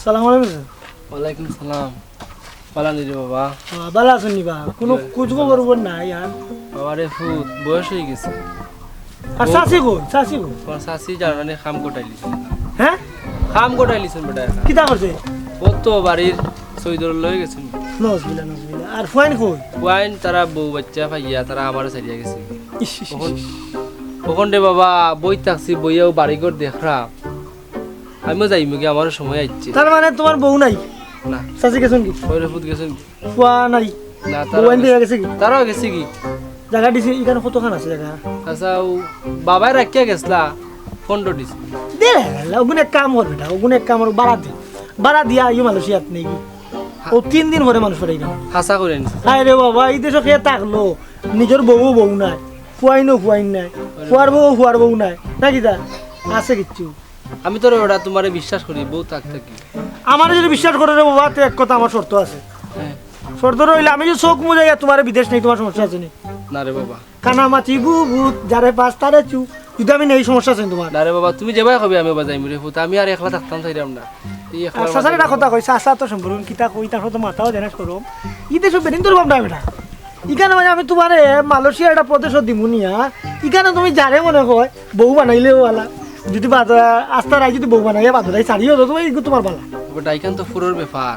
সালাম আলাইকুম। ওয়ালাইকুম সালাম। পালা নি রে বাবা? ভালো আছেন নি বা? কোনো খোঁজ খবর নাই আর? বাবারে ফুট বয়স হয়ে গেছে। আর চাচি কই? চাচি কই? তোমার শাশি জানানি খাম কোটাইলিছে। হ্যাঁ, খাম কোটাইলিছেন বেটা। কিতা করছে? কত বাড়ির সৈদর লয়ে গেছেন। নজবিলা নজবিলা। আর ফুয়াইন কই? ওয়াইন তারা বউ বাচ্চা পাইয়া তারা আমারও ছাড়িয়া গেছে। ইস, ইস, ইস, ইস। ওখান রে বাবা বই থাকছি বইয়াও বাড়িঘর দেখরা আমিও যাইমু কি আমারও সময় আসছে। তার মানে তোমার বউ নাই? না চাচি গেছেন কি? ওই ফুট গেছেন। ফুয়া নাই? না বউয়াইন দিয়ে গেছে কি? তারাও গেছে কি জায়গা দিছে এখানে কতখান আছে জায়গা? আচ্ছা বাবাই রাখিয়া গেছলা ফন্ড দিছে। দে ওগুনে এক কাম করবে না, ওগুনে এক কাম করবে বাড়া দিয়া ইয়ে মালয়েশিয়াত নেই ও 3 দিন পরে মানুষ পাঠাই না। হাসা করে নিছে। হায় রে বাবা, এই দেশে খেয়ে থাকলো নিজের বউ বউ নাই, ফুয়াইন নাই, ফুয়ার বউ নাই নাকি তা আছে কিচ্ছু? আমি তোর ওটা তোমারে বিশ্বাস করি বউ থাক থাকি। আমার যদি বিশ্বাস করে রে বাবা তো এক কথা আমার শর্ত আছে। হ্যাঁ। শর্ত রইলে আমি যদি চোখ মুজাই তোমার বিদেশ নেই, তোমার সমস্যা আছে নি? না রে বাবা। কানামাছি ভূত যারে পাঁচ তারে চু যদি আমি নেই সমস্যা আছে তোমার? না রে বাবা তুমি যেভাবে কবি আমি বাবা যাইম রে ফুত আমি আর একলা থাকতাম চাইরাম না। এই একলা চাচার একটা কথা কই, চাচা তো সম্পর্ক কিতা কই তার তো মাথাও জেনাস করো ই দেশ বেরিন তোর ভাবনা বেটা। ইখানে মানে আমি তোমার মালয়েশিয়া একটা প্রদেশত দিমুনিয়া, ইখানে তুমি যারে মনে হয় বউ বানাইলেও বালা, যদি আস্তা রাই যদি বউ বানাইয়া বাদলাই চারিও তো তোমার বালা। ওটা এখান তো ফুরোর ব্যাপার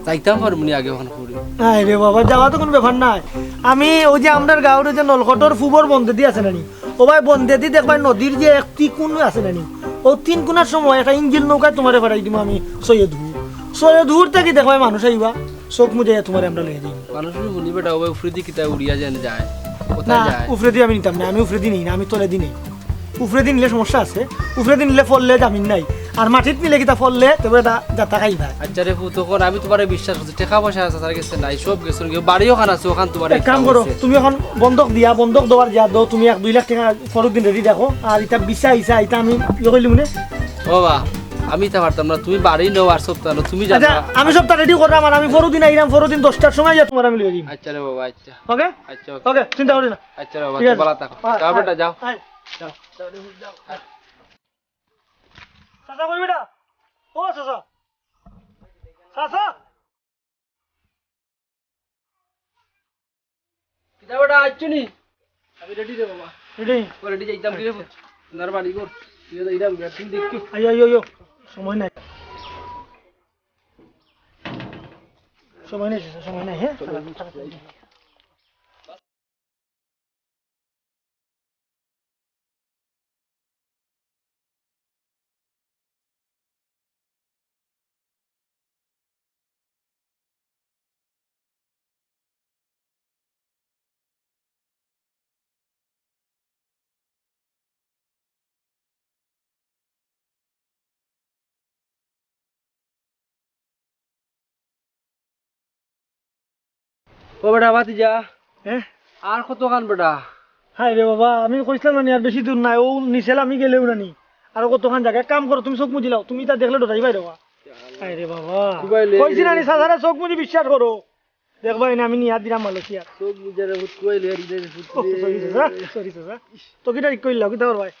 যাইতাম পারবনি আগে ওখানে ফুরি। আরে রে বাবা, যাওয়া তো কোনো ব্যাপার নাই। আমি ওই যে আমাদের গাঁওর যে নলকটর ফুবর বন্ধে দিয়ে আছে নানি, ও ভাই বন্ধে দিয়ে দেখবাই নদীর যে একটি কোন আছে নানি, ও 3 কোনার সময় একটা ইঞ্জিল নৌকায় তোমারে পাঠাই দিব আমি সৈয়দহুর থেকে দেখবাই মানুষ আইবা চোখ মুজে তোমারে আমরা লেগে যাই। মানুষ শুনি বেটা ওই উফরিদি কিতা উড়িয়া যায় যায় না কোথায় যায়? উফরেদি আমি নিতাম না, আমি উফরেদি নিই না, আমি তোলে দিই নেই। উফরেদি নিলে সমস্যা আছে, উফরেদি নিলে ফললে জামিন নাই, আর মাটিত নিলে কিতা ফললে তবে এটা যাতা খাইবা। আচ্ছা রে ফুত তখন আমি তোমারে বিশ্বাস করছি টাকা পয়সা আছে তার কাছে নাই সব গেছে বাড়িও খান আছে ওখান তোমার এক কাম করো, তুমি এখন বন্ধক দেওয়ার যা দাও, তুমি 1-2 লাখ টাকা ফরক দিন রেডি দেখো, আর এটা ইসা এটা আমি ইয়ে করলি মনে। বাবা আমি তা পারতাম না তুমি বাড়ি নাও আর সপ্তাহ নাও তুমি আচ্ছা জানো। আমি সবটা রেডি করলাম, আর আমি ফরদিন আইলাম, ফরদিন 10টার সময় যা তোমার আমি লিয়ে দিই। আচ্ছা রে বাবা আচ্ছা ওকে আচ্ছা ওকে, চিন্তা করি না। আচ্ছা রে বাবা ঠিক আছে। ভালো থাকো যাও বেটা যাও। যাও চাচা কই বেটা? ও চাচা, চাচা কিতা বেটা আইছনি আমি রেডি রে বাবা রেডি? রেডি যাইতাম কি রে নার বাড়ি কর তুই যাইতাম তুমি দেখছো। আইও সময় নাই, সময় নাই হ্যাঁ। ও বেটা বাতি যা হ্যাঁ আর কত কান বেটা? হাই রে বাবা, আমি কইছিলাম না আর বেশি দূর নাই, ও নিচেল আমি গেলেও নানি আর কতখান জায়গায় কাম করো, তুমি চোখ মুজি লাও, তুমি তা দেখলে ডরাই ভাই বাবা। হাই রে বাবা, কইছি না নি সাধারে চোখ মুজি বিশ্বাস করো, দেখবাই না আমি নিয়া দিলাম মালয়েশিয়া। সব নিজের ফুট কইলে রে ফুট সরি চাচা, তো কিটা ঠিক কইলা কিটা ভাই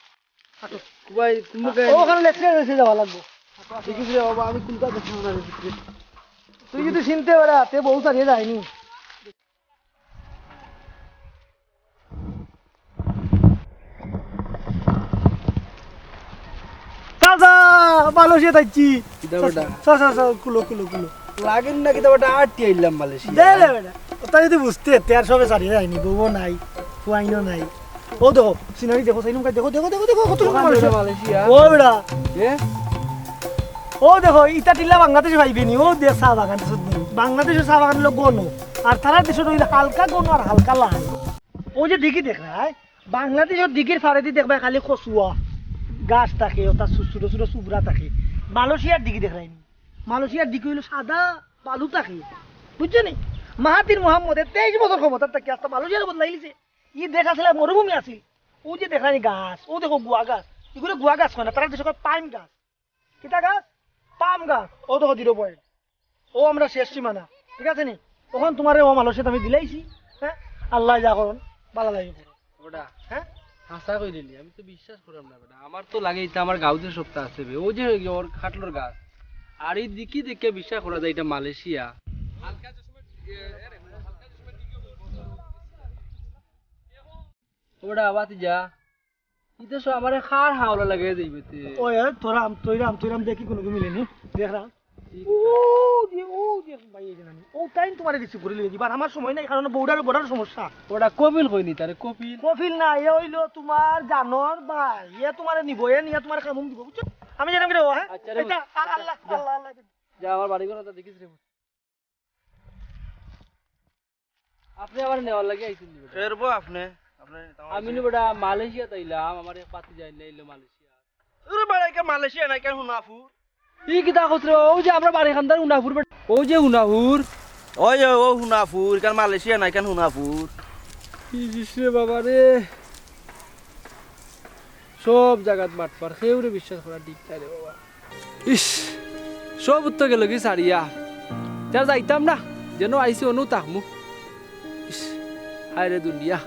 আটো ভাই তুমি ওখানে লেফটে যাওয়া লাগবো। দেখিস রে বাবা আমি কোনটা দেখি না রে ভিতরে। তুই যদি চিনতে পারা তে বউ চালিয়ে যায়নি। চাচা মালয়েশিয়া যাচ্ছি। কিটা বেটা চাচা কুলো লাগেন না কিটা বেটা আটটি আইলাম মালয়েশিয়া। দে রে বেটা, ওটা যদি বুঝতে তেয়ার সবে চালিয়ে যায়নি, বউও নাই ফুয়াইনও নাই। ও দেখো সিনারি দেখো, দেখো কত মালয়েশিয়া ও বেটা, এ ও দেখো ইটা টিল্লা বাংলাদেশ ভাইবেনি, ও দেখ চা বাগান বাংলাদেশের চা বাগান হলো গনো, আর তারা দেশের হইলো হালকা গনো আর হালকা লাল। ও যে দিঘি দেখ রায়, বাংলাদেশের দিঘির ফাড়েদি দেখবা খালি কচুয়া গাছ থাকে, ও তার ছোট ছোট চুবরা থাকে। মালয়েশিয়ার দিঘি দেখ রায়নি, মালয়েশিয়ার দিঘি হইলো সাদা বালু থাকে, বুঝছো নি? মাহাতির মোহাম্মদের 23 বছর ক্ষমতার থাকে, আস্তা মালয়েশিয়ার বদলাইলিছে। ই দেশ আসলে মরুভূমি আছিল, ও যে দেখানি গাছ, ও দেখো গুয়া গাছ, এগুলো গুয়া গাছ হয় না, তারা দেশ পাইম গাছ। কিতা গাছ? পাম গাছ। ও দেখো 0 পয়েন্ট, ও আমরা শেষ সীমানা, ঠিক আছে নি? তখন তোমার ও মালয়েশিয়াতে আমি দিলাইছি, হ্যাঁ আল্লাহ যা করুন ভালো লাগে বেটা হ্যাঁ। হাসা কই দিলি আমি তো বিশ্বাস করাম না বেটা আমার তো লাগে এটা আমার গাউদের সপ্তাহ আছে বে ও যে ওর খাটলোর গাছ আর এই দিকে দেখে বিশ্বাস করা যায় এটা মালয়েশিয়া। ওটা আবাতি যা ইতে সো আমারে খার হাওলা লাগে যাইবে তে। ওই তোরাম দেখি কোনো মিলেনি দেখরা ও ভাই এই জানি ও টাইম তোমারে রিসিভ করে লিয়ে দিবার আমার সময় নাই কারণ বর্ডার সমস্যা। ওটা কপিল কইনি তারে কপিল। কফিল না এ হইলো তোমার জানর ভাই এ তোমারে নিব এ নিয়ে তোমার কামুম দিব বুঝছো আমি জানাম রে ও হ্যাঁ আচ্ছা রে, এটা আল্লাহ আল্লাহ আল্লাহ যা আমার বাড়ি ঘর দেখিস রে। আপনি আবার নেওয়ার লাগে আইছেন দিবে ফেরবো আপনি আমি নি বড়া মালয়েশিয়া তাইলাম আমার এক পাতি যাই নাইলো মালয়েশিয়া। ওরে বাড়াইকে মালয়েশিয়া নাই কেন হুনাফুর ই কিতা কইছরে ও যে আমরা বাড়ি খানদার উনাপুর ও যে উনাপুর ওই যে ও হুনাফুর কেন মালয়েশিয়া নাই কেন হুনাফুর রে বাবা রে সব জায়গাত মাঠপার কেউরে বিশ্বাস করা ঠিক নাই রে বাবা। ইস সব উত্তর গেল কি সারিয়া যা যাইতাম না যেন আইসি অনু তাকমু। ইস হায় রে দুনিয়া।